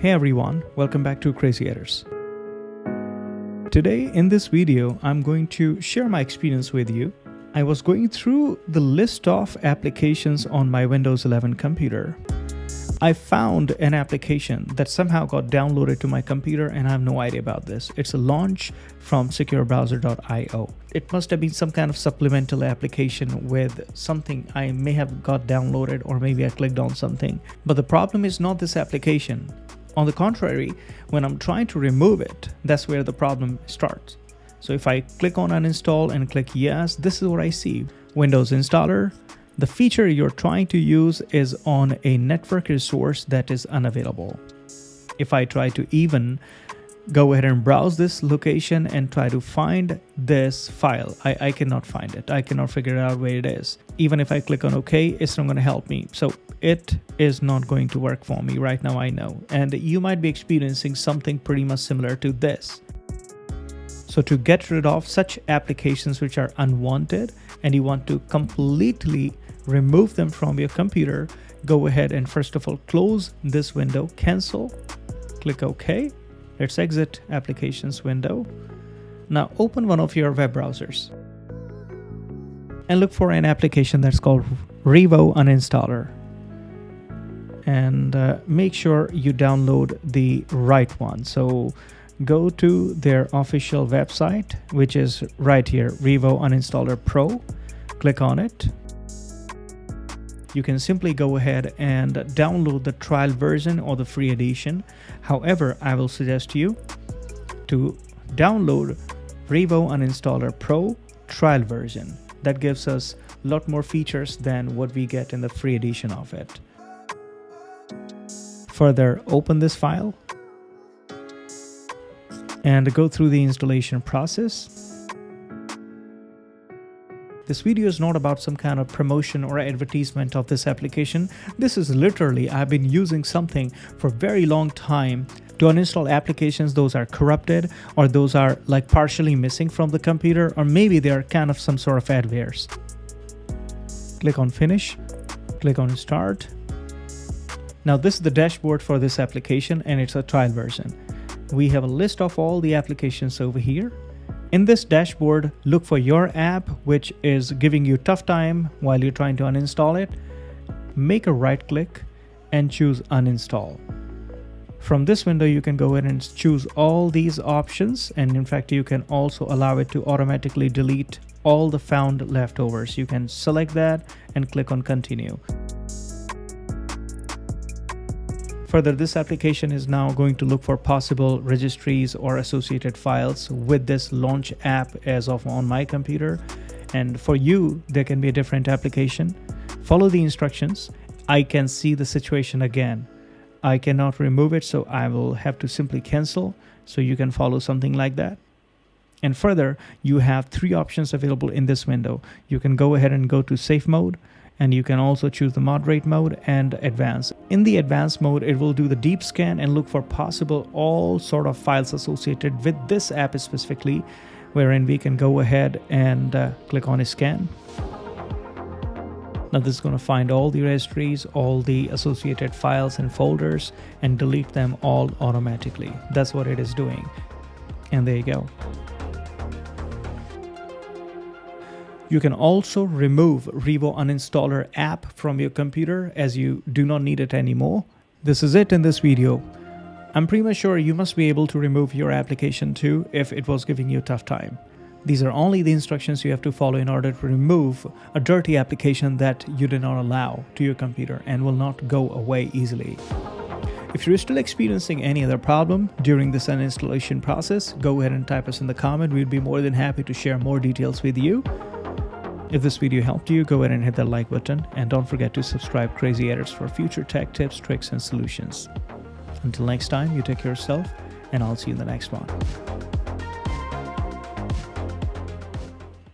Hey everyone, welcome back to Crazy Editors. Today in this video, I'm going to share my experience with you. I was going through the list of applications on my Windows 11 computer. I found an application that somehow got downloaded to my computer and I have no idea about this. It's a launch from securebrowser.io. It must have been some kind of supplemental application with something I may have got downloaded, or maybe I clicked on something. But the problem is not this application. On the contrary, when I'm trying to remove it, that's where the problem starts. So if I click on uninstall and click yes, this is what I see. Windows installer. The feature you're trying to use is on a network resource that is unavailable. If I try to even go ahead and browse this location and try to find this file, I cannot find it. I cannot figure out where it is. Even if I click on OK, it's not going to help me. So it is not going to work for me right now, I know. And you might be experiencing something pretty much similar to this. So to get rid of such applications which are unwanted and you want to completely remove them from your computer, go ahead and first of all close this window, cancel, click OK. Let's exit applications window. Now open one of your web browsers and look for an application that's called Revo Uninstaller. And make sure you download the right one. So go to their official website, which is right here, Revo Uninstaller Pro. Click on it. You can simply go ahead and download the trial version or the free edition. However, I will suggest you to download Revo Uninstaller Pro trial version. That gives us a lot more features than what we get in the free edition of it. Further, open this file and go through the installation process. This video is not about some kind of promotion or advertisement of this application. This is literally, I've been using something for a very long time to uninstall applications. Those are corrupted, or those are like partially missing from the computer, or maybe they are kind of some sort of adwares. Click on finish, click on start. Now this is the dashboard for this application and it's a trial version. We have a list of all the applications over here. In this dashboard, look for your app which is giving you tough time while you're trying to uninstall it. Make a right click and choose uninstall. From this window, you can go ahead and choose all these options, and in fact, you can also allow it to automatically delete all the found leftovers. You can select that and click on continue. Further, this application is now going to look for possible registries or associated files with this launch app as of on my computer. And for you, there can be a different application. Follow the instructions. I can see the situation again. I cannot remove it, so I will have to simply cancel. So you can follow something like that. And further, you have three options available in this window. You can go ahead and go to safe mode, and you can also choose the moderate mode and advanced. In the advanced mode, it will do the deep scan and look for possible all sort of files associated with this app specifically, wherein we can go ahead and click on a scan. Now this is going to find all the registries, all the associated files and folders, and delete them all automatically. That's what it is doing. And there you go. You can also remove Revo Uninstaller app from your computer as you do not need it anymore. This is it in this video. I'm pretty much sure you must be able to remove your application too if it was giving you a tough time. These are only the instructions you have to follow in order to remove a dirty application that you did not allow to your computer and will not go away easily. If you're still experiencing any other problem during this uninstallation process, go ahead and type us in the comment. We'd be more than happy to share more details with you. If this video helped you, go ahead and hit that like button, and don't forget to subscribe Crazy Editors for future tech tips, tricks, and solutions. Until next time, you take care of yourself, and I'll see you in the next one.